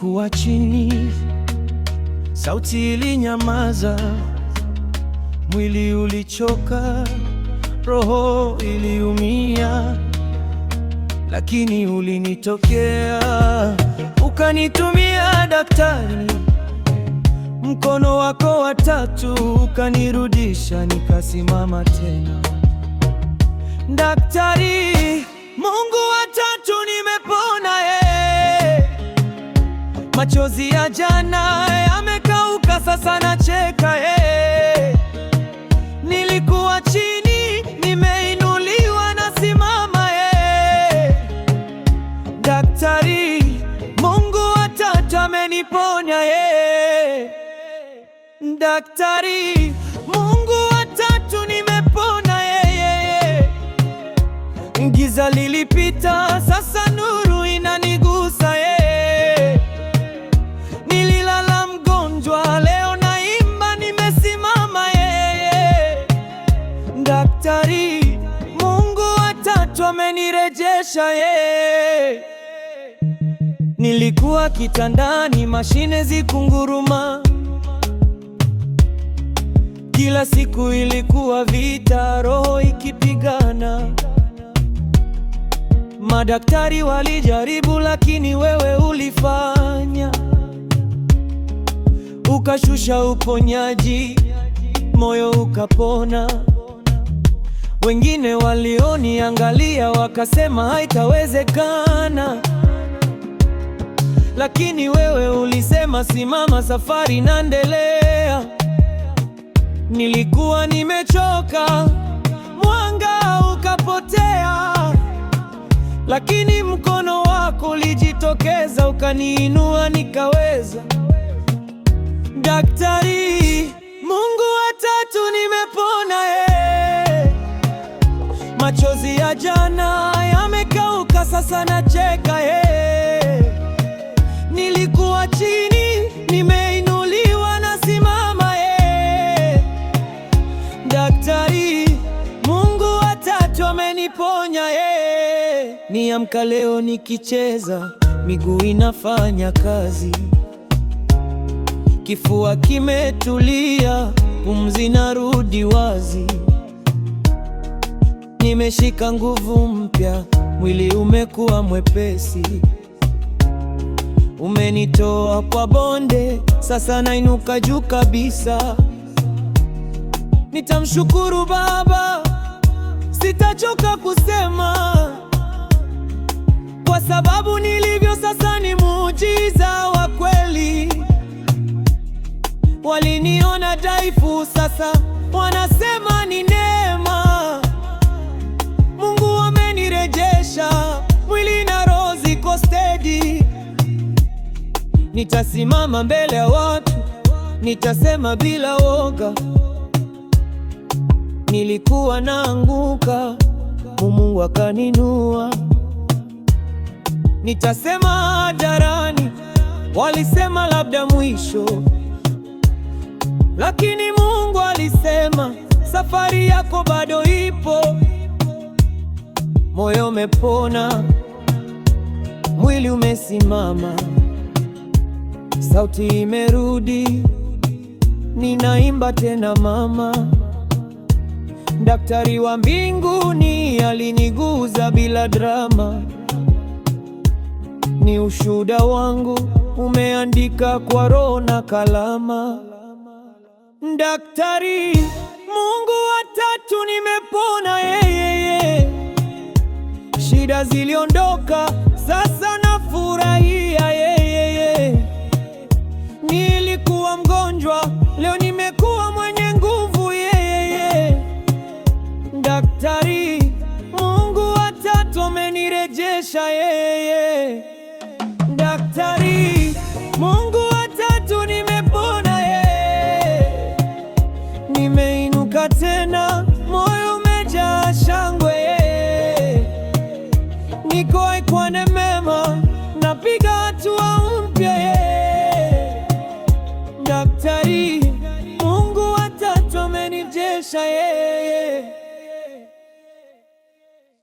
Nilikuwa chini, sauti ilinyamaza, mwili ulichoka, roho iliumia, lakini ulinitokea, ukanitumia daktari, mkono wako wa tatu ukanirudisha, nikasimama tena. Daktari, Mungu wa tatu, nimepona machozi ya jana yamekauka, sasa nacheka Nilikuwa chini, nimeinuliwa, nasimama Daktari, Mungu wa tatu ameniponya Daktari, Mungu wa tatu, nimepona Giza lilipita, sasa nuru inanigusa Nililala mgonjwa, leo naimba, nimesimama Daktari, Mungu wa tatu amenirejesha Nilikuwa kitandani, mashine zikunguruma, kila siku ilikuwa vita, roho ikipigana. Madaktari walijaribu, lakini wewe ulifanya, ukashusha uponyaji, moyo ukapona. Wengine walioniangalia wakasema haitawezekana, lakini wewe ulisema simama, safari inaendelea. Nilikuwa nimechoka, mwanga ukapotea, lakini mkono wako ulijitokeza, ukaniinua, nikaweza. Daktari, Mungu wa tatu, nimepona machozi ya jana yamekauka, sasa nacheka Nilikuwa chini, nimeinuliwa, nasimama Daktari, Mungu wa tatu ameniponya Niamka leo nikicheza, miguu inafanya kazi, kifua kimetulia, pumzi narudi wazi. Nimeshika nguvu mpya, mwili umekuwa mwepesi. Umenitoa kwa bonde, sasa nainuka juu kabisa. Nitamshukuru Baba, sitachoka kusema, kwa sababu nilivyo sasa ni muujiza wa kweli. Waliniona dhaifu, sasa wanasema ni neema. Mungu amenirejesha, mwili na roho ziko steady. Nitasimama mbele ya watu, nitasema bila woga. Nilikuwa naanguka, Mungu akaninua. Nitasema hadharani, walisema labda mwisho, lakini Mungu alisema safari yako bado ipo. Moyo umepona, mwili umesimama, sauti imerudi, ninaimba tena mama. Daktari wa mbinguni aliniguza bila drama, ni ushuhuda wangu umeandika kwa roho na kalama. Daktari, Mungu wa tatu, nimepona Shida ziliondoka, sasa nafurahia Nilikuwa mgonjwa, leo nimekuwa mwenye nguvu Daktari, Mungu wa tatu amenirejesha Daktari, Mungu wa tatu, nimepona Nimeinuka tena, moyo umejaa shangwe Niko kwa neema, napiga hatua mpya Daktari, Mungu wa tatu amenirejesha